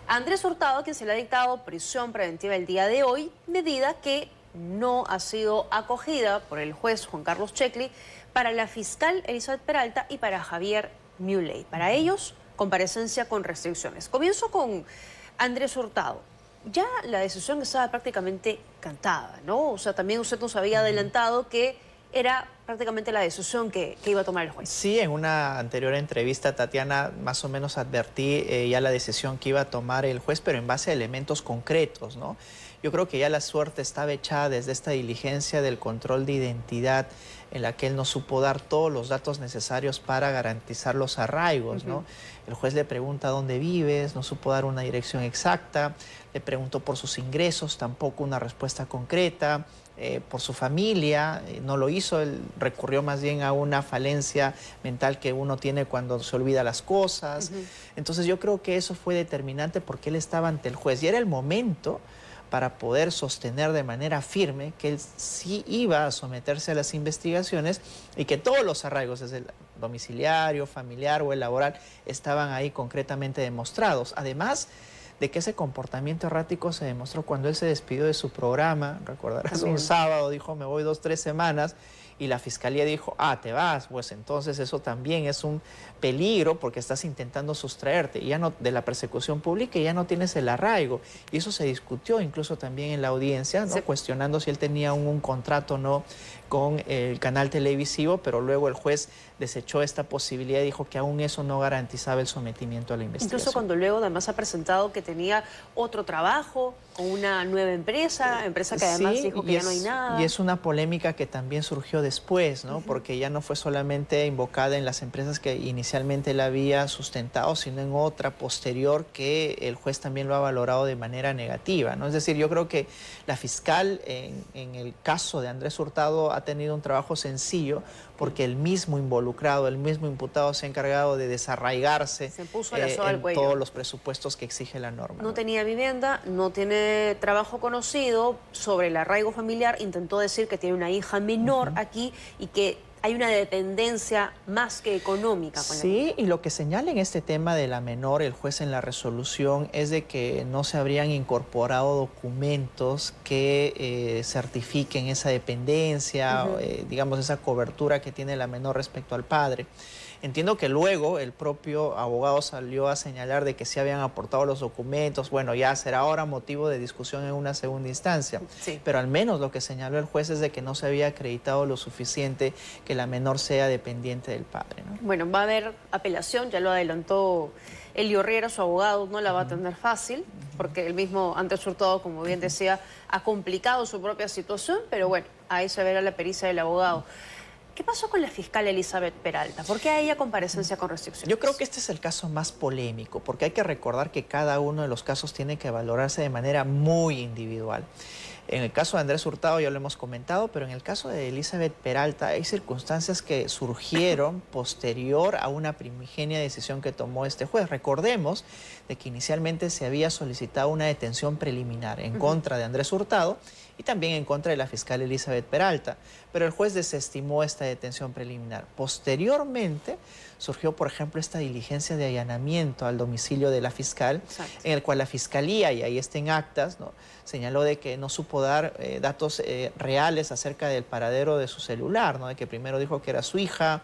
A Andrés Hurtado, a quien se le ha dictado prisión preventiva el día de hoy, medida que no ha sido acogida por el juez Juan Carlos Checli para la fiscal Elizabeth Peralta y para Javier Muley. Para ellos, comparecencia con restricciones. Comienzo con Andrés Hurtado. Ya la decisión estaba prácticamente cantada, ¿no? O sea, también usted nos había adelantado que era prácticamente la decisión que iba a tomar el juez. Sí, en una anterior entrevista, Tatiana, más o menos advertí ya la decisión que iba a tomar el juez, pero en base a elementos concretos, ¿no? Yo creo que ya la suerte estaba echada desde esta diligencia del control de identidad, en la que él no supo dar todos los datos necesarios para garantizar los arraigos, ¿no? El juez le pregunta dónde vives, no supo dar una dirección exacta, le preguntó por sus ingresos, tampoco una respuesta concreta. Por su familia, no lo hizo, él recurrió más bien a una falencia mental que uno tiene cuando se olvida las cosas. Entonces yo creo que eso fue determinante porque él estaba ante el juez y era el momento para poder sostener de manera firme que él sí iba a someterse a las investigaciones y que todos los arraigos, desde el domiciliario, familiar o el laboral, estaban ahí concretamente demostrados. Además de que ese comportamiento errático se demostró cuando él se despidió de su programa, recordarás, un sábado, dijo, me voy 2 o 3 semanas, y la fiscalía dijo, te vas, pues entonces eso también es un peligro porque estás intentando sustraerte y ya no, de la persecución pública y ya no tienes el arraigo. Y eso se discutió incluso también en la audiencia, ¿no? Sí. Cuestionando si él tenía un contrato o no con el canal televisivo, pero luego el juez desechó esta posibilidad y dijo que aún eso no garantizaba el sometimiento a la investigación. Incluso cuando luego además ha presentado que tenía otro trabajo con una nueva empresa que además sí, dijo que ya no hay nada. Y es una polémica que también surgió después, ¿no? Porque ya no fue solamente invocada en las empresas que inicialmente él había sustentado, sino en otra posterior que el juez también lo ha valorado de manera negativa, ¿no? Es decir, yo creo que la fiscal en el caso de Andrés Hurtado ha tenido un trabajo sencillo porque el mismo involucrado, el mismo imputado se ha encargado de desarraigarse en todos los presupuestos que exige la norma. No tenía vivienda, no tiene trabajo conocido, sobre el arraigo familiar intentó decir que tiene una hija menor aquí y que hay una dependencia más que económica. Sí, y lo que señala en este tema de la menor el juez en la resolución es de que no se habrían incorporado documentos que certifiquen esa dependencia, digamos, esa cobertura que tiene la menor respecto al padre. Entiendo que luego el propio abogado salió a señalar de que sí habían aportado los documentos. Bueno, ya será ahora motivo de discusión en una segunda instancia. Sí. Pero al menos lo que señaló el juez es de que no se había acreditado lo suficiente que la menor sea dependiente del padre, ¿no? Bueno, va a haber apelación, ya lo adelantó Elio Riera, su abogado, no la va a tener fácil, porque el mismo Andrés Hurtado, como bien decía, ha complicado su propia situación, pero bueno, ahí se verá la pericia del abogado. ¿Qué pasó con la fiscal Elizabeth Peralta? ¿Por qué a ella comparecencia con restricciones? Yo creo que este es el caso más polémico, porque hay que recordar que cada uno de los casos tiene que valorarse de manera muy individual. En el caso de Andrés Hurtado ya lo hemos comentado, pero en el caso de Elizabeth Peralta hay circunstancias que surgieron posterior a una primigenia decisión que tomó este juez. Recordemos de que inicialmente se había solicitado una detención preliminar en contra de Andrés Hurtado y también en contra de la fiscal Elizabeth Peralta, pero el juez desestimó esta detención preliminar. Posteriormente surgió, por ejemplo, esta diligencia de allanamiento al domicilio de la fiscal, en el cual la fiscalía, y ahí está en actas, ¿no?, señaló de que no supo dar datos reales acerca del paradero de su celular, ¿no?, de que primero dijo que era su hija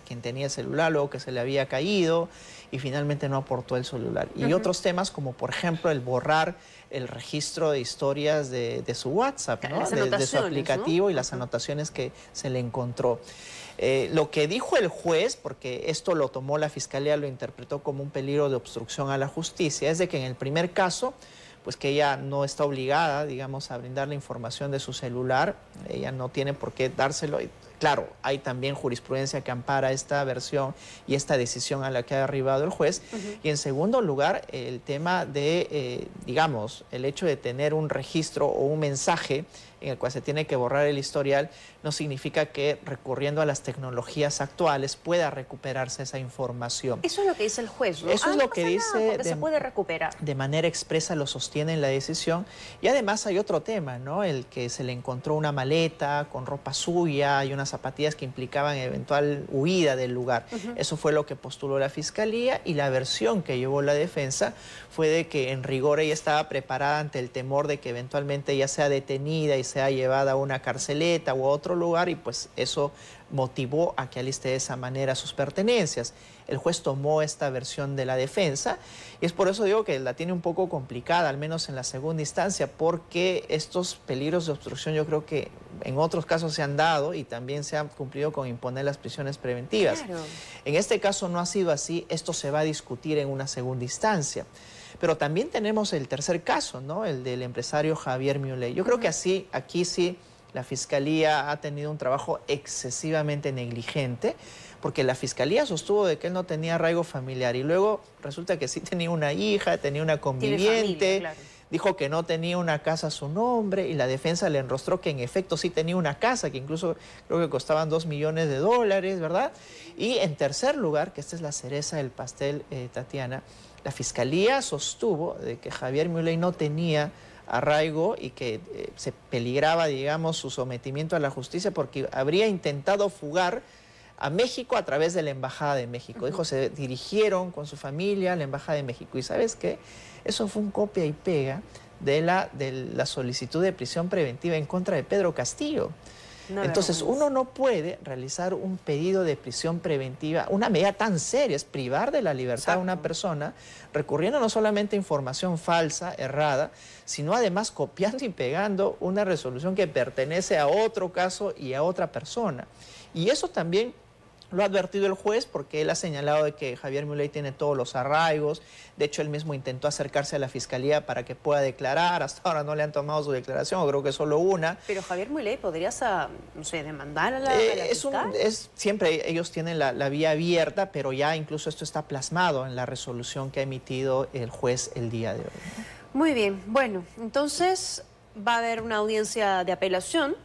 quien tenía el celular, luego que se le había caído y finalmente no aportó el celular. Y otros temas como, por ejemplo, el borrar el registro de historias de su WhatsApp, ¿no?, de su aplicativo, ¿no?, y las anotaciones que se le encontró. Lo que dijo el juez, porque esto lo tomó la fiscalía, lo interpretó como un peligro de obstrucción a la justicia, es de que en el primer caso, pues que ella no está obligada, digamos, a brindar la información de su celular, ella no tiene por qué dárselo. Y, claro, hay también jurisprudencia que ampara esta versión y esta decisión a la que ha arribado el juez. Y en segundo lugar, el tema de, digamos, el hecho de tener un registro o un mensaje en el cual se tiene que borrar el historial, no significa que recurriendo a las tecnologías actuales pueda recuperarse esa información. Eso es lo que dice el juez, ¿no? Eso es lo que dice, se puede recuperar. De manera expresa lo sostiene en la decisión. Y además hay otro tema, ¿no? El que se le encontró una maleta con ropa suya y una unas zapatillas que implicaban eventual huida del lugar. Eso fue lo que postuló la Fiscalía, y la versión que llevó la defensa fue de que en rigor ella estaba preparada ante el temor de que eventualmente ella sea detenida y sea llevada a una carceleta o a otro lugar, y pues eso motivó a que aliste de esa manera sus pertenencias. El juez tomó esta versión de la defensa y es por eso digo que la tiene un poco complicada, al menos en la segunda instancia, porque estos peligros de obstrucción yo creo que en otros casos se han dado y también se han cumplido con imponer las prisiones preventivas. Claro. En este caso no ha sido así, esto se va a discutir en una segunda instancia. Pero también tenemos el tercer caso, ¿no? El del empresario Javier Milei. Yo creo que aquí sí la Fiscalía ha tenido un trabajo excesivamente negligente, porque la Fiscalía sostuvo de que él no tenía arraigo familiar y luego resulta que sí tenía una hija, tenía una conviviente, familia, claro. Dijo que no tenía una casa a su nombre y la defensa le enrostró que en efecto sí tenía una casa, que incluso creo que costaban $2 millones, ¿verdad? Y en tercer lugar, que esta es la cereza del pastel, Tatiana, la Fiscalía sostuvo de que Javier Milei no tenía arraigo y que se peligraba, digamos, su sometimiento a la justicia porque habría intentado fugar a México a través de la Embajada de México. Dijo, se dirigieron con su familia a la Embajada de México. ¿Y sabes qué? Eso fue un copia y pega de la solicitud de prisión preventiva en contra de Pedro Castillo. Entonces, uno no puede realizar un pedido de prisión preventiva, una medida tan seria, es privar de la libertad a una persona, recurriendo no solamente a información falsa, errada, sino además copiando y pegando una resolución que pertenece a otro caso y a otra persona. Y eso también lo ha advertido el juez porque él ha señalado de que Javier Milei tiene todos los arraigos. De hecho, él mismo intentó acercarse a la Fiscalía para que pueda declarar. Hasta ahora no le han tomado su declaración, o creo que solo una. Pero Javier Milei, ¿podrías, no sé, demandar a la fiscal? Siempre ellos tienen la vía abierta, pero ya incluso esto está plasmado en la resolución que ha emitido el juez el día de hoy, ¿no? Muy bien. Bueno, entonces va a haber una audiencia de apelación.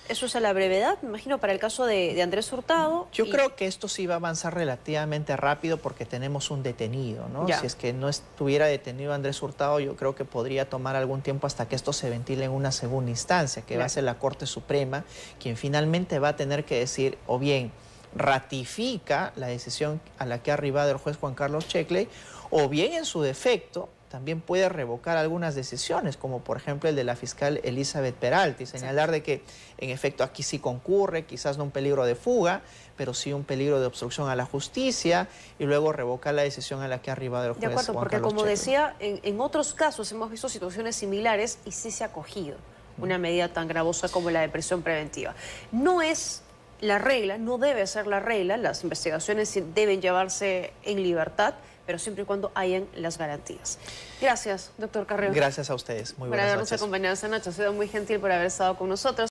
Eso es a la brevedad, me imagino, para el caso de Andrés Hurtado. Yo creo que esto sí va a avanzar relativamente rápido porque tenemos un detenido, ¿no? Ya. Si es que no estuviera detenido Andrés Hurtado, yo creo que podría tomar algún tiempo hasta que esto se ventile en una segunda instancia, que va a ser la Corte Suprema, quien finalmente va a tener que decir, o bien ratifica la decisión a la que ha arribado el juez Juan Carlos Checkley, o bien en su defecto también puede revocar algunas decisiones, como por ejemplo el de la fiscal Elizabeth Peralta, y señalar de que en efecto aquí sí concurre, quizás no un peligro de fuga, pero sí un peligro de obstrucción a la justicia, y luego revocar la decisión a la que ha arribado el juez. De acuerdo, Juan porque Carlos como Checkley. decía, en otros casos hemos visto situaciones similares y sí se ha acogido una medida tan gravosa como la de prisión preventiva. No es la regla, no debe ser la regla, las investigaciones deben llevarse en libertad, pero siempre y cuando hayan las garantías. Gracias, doctor Carreo. Gracias a ustedes. Muy buenas noches. Por habernos acompañado esta noche. Ha sido muy gentil por haber estado con nosotros.